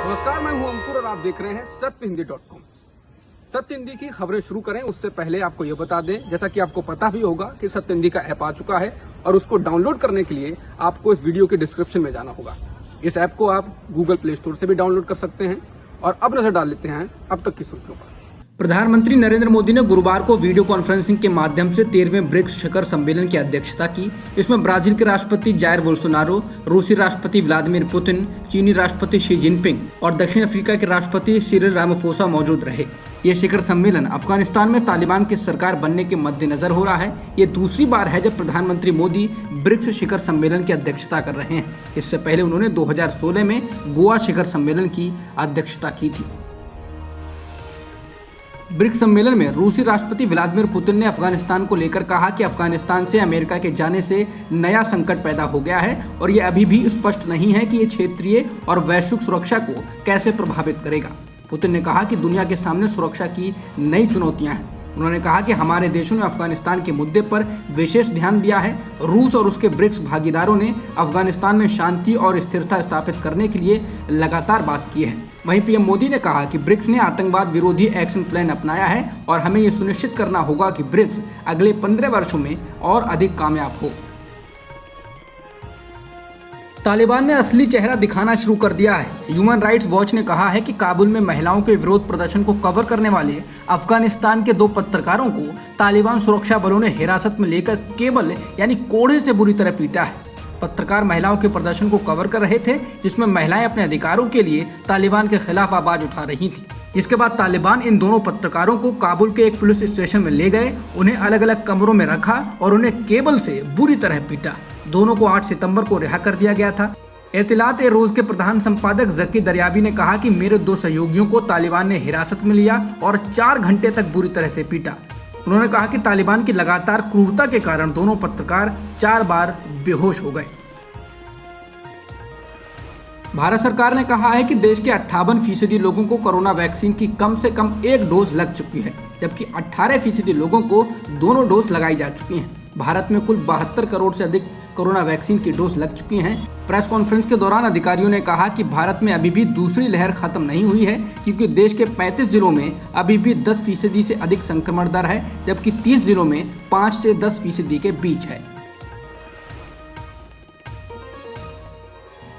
नमस्कार, मैं हूं अंकुर और आप देख रहे हैं सत्यहिंदी.com। सत्य हिंदी की खबरें शुरू करें उससे पहले आपको यह बता दें, जैसा कि आपको पता भी होगा कि सत्य हिंदी का ऐप आ चुका है और उसको डाउनलोड करने के लिए आपको इस वीडियो के डिस्क्रिप्शन में जाना होगा। इस ऐप को आप गूगल प्ले स्टोर से भी डाउनलोड कर सकते हैं। और अब नजर डाल लेते हैं अब तक की सुर्खियों पर। प्रधानमंत्री नरेंद्र मोदी ने गुरुवार को वीडियो कॉन्फ्रेंसिंग के माध्यम से 13वें ब्रिक्स शिखर सम्मेलन की अध्यक्षता की। इसमें ब्राजील के राष्ट्रपति जायर बोल्सोनारो, रूसी राष्ट्रपति व्लादिमीर पुतिन, चीनी राष्ट्रपति शी जिनपिंग और दक्षिण अफ्रीका के राष्ट्रपति सिरिल रामाफोसा मौजूद रहे। ये शिखर सम्मेलन अफगानिस्तान में तालिबान की सरकार बनने के मद्देनजर हो रहा है। ये दूसरी बार है जब प्रधानमंत्री मोदी ब्रिक्स शिखर सम्मेलन की अध्यक्षता कर रहे हैं। इससे पहले उन्होंने 2016 में गोवा शिखर सम्मेलन की अध्यक्षता की थी। ब्रिक्स सम्मेलन में रूसी राष्ट्रपति व्लादिमीर पुतिन ने अफगानिस्तान को लेकर कहा कि अफगानिस्तान से अमेरिका के जाने से नया संकट पैदा हो गया है और ये अभी भी स्पष्ट नहीं है कि ये क्षेत्रीय और वैश्विक सुरक्षा को कैसे प्रभावित करेगा। पुतिन ने कहा कि दुनिया के सामने सुरक्षा की नई चुनौतियां हैं। उन्होंने कहा कि हमारे देशों ने अफगानिस्तान के मुद्दे पर विशेष ध्यान दिया है। रूस और उसके ब्रिक्स भागीदारों ने अफगानिस्तान में शांति और स्थिरता स्थापित करने के लिए लगातार बात की है। वहीं पीएम मोदी ने कहा कि ब्रिक्स ने आतंकवाद विरोधी एक्शन प्लान अपनाया है और हमें ये सुनिश्चित करना होगा कि ब्रिक्स अगले 15 वर्षों में और अधिक कामयाब हो। तालिबान ने असली चेहरा दिखाना शुरू कर दिया है। ह्यूमन राइट्स वॉच ने कहा है कि काबुल में महिलाओं के विरोध प्रदर्शन को कवर करने वाले अफगानिस्तान के 2 पत्रकारों को तालिबान सुरक्षा बलों ने हिरासत में लेकर केबल यानी कोड़े से बुरी तरह पीटा है। पत्रकार महिलाओं के प्रदर्शन को कवर कर रहे थे, जिसमें महिलाएं अपने अधिकारों के लिए तालिबान के खिलाफ आवाज उठा रही थीं। इसके बाद तालिबान इन दोनों पत्रकारों को काबुल के एक पुलिस स्टेशन में ले गए, उन्हें अलग अलग कमरों में रखा और उन्हें केबल से बुरी तरह पीटा। दोनों को 8 सितंबर को रिहा कर दिया गया था। इत्तेलात-ए-रोज के प्रधान संपादक जकी दरियाबी ने कहा कि मेरे 2 सहयोगियों को तालिबान ने हिरासत में लिया और 4 घंटे तक बुरी तरह से पीटा। उन्होंने कहा कि तालिबान की लगातार क्रूरता के कारण दोनों पत्रकार 4 बार बेहोश हो गए। भारत सरकार ने कहा है कि देश के 58% लोगों को कोरोना वैक्सीन की कम से कम 1 डोज लग चुकी है, जबकि 18% लोगों को दोनों डोज लगाई जा चुकी हैं। भारत में कुल 72 करोड़ से अधिक कोरोना वैक्सीन की डोज लग चुकी हैं। प्रेस कॉन्फ्रेंस के दौरान अधिकारियों ने कहा कि भारत में अभी भी दूसरी लहर खत्म नहीं हुई है, क्योंकि देश के 35 जिलों में अभी भी 10% से अधिक संक्रमण दर है, जबकि 30 जिलों में 5 से 10% के बीच है।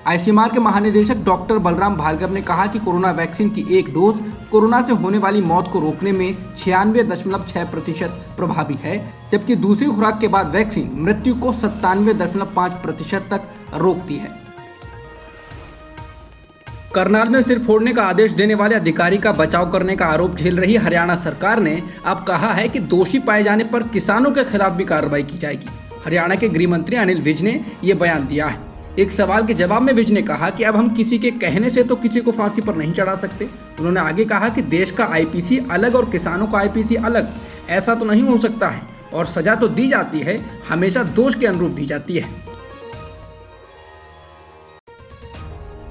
आईसीएमआर के महानिदेशक डॉक्टर बलराम भार्गव ने कहा कि कोरोना वैक्सीन की 1 डोज कोरोना से होने वाली मौत को रोकने में 96.6% प्रभावी है, जबकि दूसरी खुराक के बाद वैक्सीन मृत्यु को 97.5% तक रोकती है। करनाल में सिर फोड़ने का आदेश देने वाले अधिकारी का बचाव करने का आरोप झेल रही हरियाणा सरकार ने अब कहा है कि दोषी पाए जाने पर किसानों के खिलाफ भी कार्रवाई की जाएगी। हरियाणा के गृह मंत्री अनिल विज ने ये बयान दिया है। एक सवाल के जवाब में विज ने कहा कि अब हम किसी के कहने से तो किसी को फांसी पर नहीं चढ़ा सकते। उन्होंने आगे कहा कि देश का आईपीसी अलग और किसानों का आईपीसी अलग, ऐसा तो नहीं हो सकता है और सजा तो दी जाती है, हमेशा दोष के अनुरूप दी जाती है।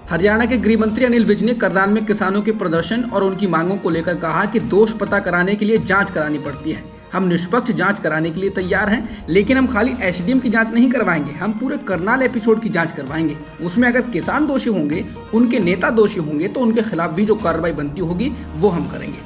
हरियाणा के गृह मंत्री अनिल विज ने करनाल में किसानों के प्रदर्शन और उनकी मांगों को लेकर कहा कि दोष पता कराने के लिए जांच करानी पड़ती है। हम निष्पक्ष जांच कराने के लिए तैयार हैं, लेकिन हम खाली एसडीएम की जांच नहीं करवाएंगे, हम पूरे करनाल एपिसोड की जांच करवाएंगे। उसमें अगर किसान दोषी होंगे, उनके नेता दोषी होंगे, तो उनके खिलाफ भी जो कार्रवाई बनती होगी वो हम करेंगे।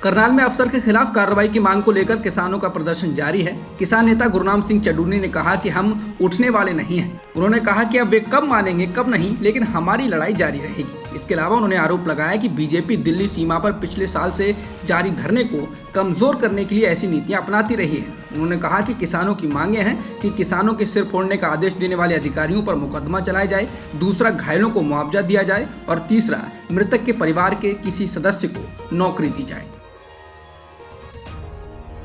करनाल में अफसर के खिलाफ कार्रवाई की मांग को लेकर किसानों का प्रदर्शन जारी है। किसान नेता गुरनाम सिंह चडूनी ने कहा कि हम उठने वाले नहीं हैं। उन्होंने कहा कि अब वे कब मानेंगे कब नहीं, लेकिन हमारी लड़ाई जारी रहेगी। इसके अलावा उन्होंने आरोप लगाया कि बीजेपी दिल्ली सीमा पर पिछले साल से जारी धरने को कमजोर करने के लिए ऐसी नीतियां अपनाती रही है। उन्होंने कहा कि किसानों की मांगे हैं कि किसानों के सिर फोड़ने का आदेश देने वाले अधिकारियों पर मुकदमा चलाया जाए, दूसरा घायलों को मुआवजा दिया जाए और तीसरा मृतक के परिवार के किसी सदस्य को नौकरी दी जाए।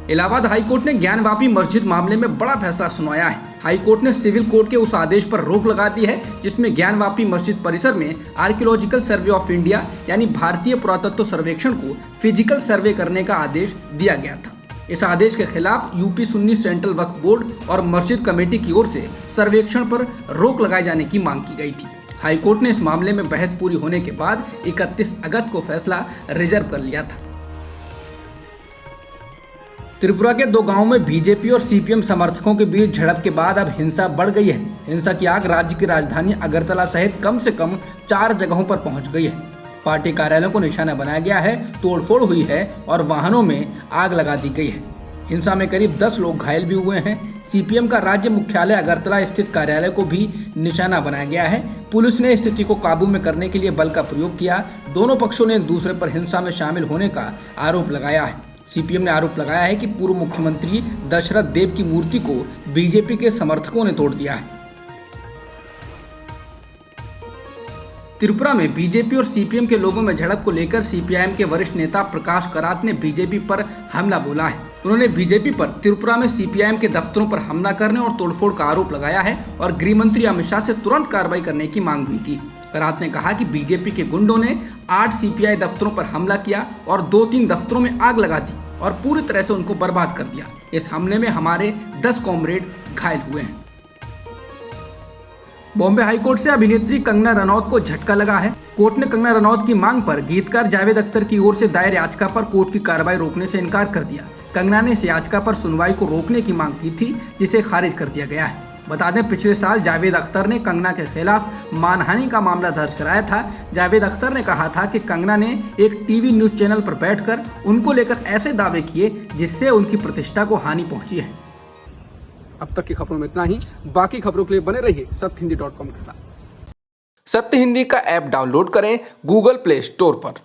इलाहाबाद हाईकोर्ट ने ज्ञानवापी मस्जिद मामले में बड़ा फैसला सुनाया है। हाईकोर्ट ने सिविल कोर्ट के उस आदेश पर रोक लगा दी है जिसमें ज्ञानवापी मस्जिद परिसर में आर्कियोलॉजिकल सर्वे ऑफ इंडिया यानी भारतीय पुरातत्व सर्वेक्षण को फिजिकल सर्वे करने का आदेश दिया गया था। इस आदेश के खिलाफ यूपी सुन्नी सेंट्रल वक्फ बोर्ड और मस्जिद कमेटी की ओर से सर्वेक्षण पर रोक लगाए जाने की मांग की गई थी। हाईकोर्ट ने इस मामले में बहस पूरी होने के बाद 31 अगस्त को फैसला रिजर्व कर लिया था। त्रिपुरा के 2 गांवों में बीजेपी और सीपीएम समर्थकों के बीच झड़प के बाद अब हिंसा बढ़ गई है। हिंसा की आग राज्य की राजधानी अगरतला सहित कम से कम 4 जगहों पर पहुंच गई है। पार्टी कार्यालयों को निशाना बनाया गया है, तोड़फोड़ हुई है और वाहनों में आग लगा दी गई है। हिंसा में करीब 10 लोग घायल भी हुए हैं। सीपीएम का राज्य मुख्यालय अगरतला स्थित कार्यालय को भी निशाना बनाया गया है। पुलिस ने स्थिति को काबू में करने के लिए बल का प्रयोग किया। दोनों पक्षों ने एक दूसरे पर हिंसा में शामिल होने का आरोप लगाया है। सीपीएम ने आरोप लगाया है कि पूर्व मुख्यमंत्री दशरथ देव की मूर्ति को बीजेपी के समर्थकों ने तोड़ दिया है। त्रिपुरा में बीजेपी और सीपीएम के लोगों में झड़प को लेकर सीपीआईएम के वरिष्ठ नेता प्रकाश करात ने बीजेपी पर हमला बोला है। उन्होंने बीजेपी पर त्रिपुरा में सीपीआईएम के दफ्तरों पर हमला करने और तोड़फोड़ का आरोप लगाया है और गृह मंत्री अमित शाह से तुरंत कार्रवाई करने की मांग भी की। करात ने कहा कि बीजेपी के गुंडों ने 8 सीपीआई दफ्तरों पर हमला किया और 2-3 दफ्तरों में आग लगा दी और पूरी तरह से उनको बर्बाद कर दिया। इस हमले में हमारे 10 कॉमरेड घायल हुए हैं। बॉम्बे हाईकोर्ट से अभिनेत्री कंगना रनौत को झटका लगा है। कोर्ट ने कंगना रनौत की मांग पर गीतकार जावेद अख्तर की ओर से दायर याचिका पर कोर्ट की कार्रवाई रोकने से इनकार कर दिया। कंगना ने इस याचिका पर सुनवाई को रोकने की मांग की थी, जिसे खारिज कर दिया गया है। बता दें, पिछले साल जावेद अख्तर ने कंगना के खिलाफ मानहानि का मामला दर्ज कराया था। जावेद अख्तर ने कहा था कि कंगना ने एक टीवी न्यूज चैनल पर बैठकर उनको लेकर ऐसे दावे किए जिससे उनकी प्रतिष्ठा को हानि पहुंची है। अब तक की खबरों में इतना ही। बाकी खबरों के लिए बने रहिए सत्यहिंदी.com के साथ। सत्य हिंदी का ऐप डाउनलोड करें गूगल प्ले स्टोर पर।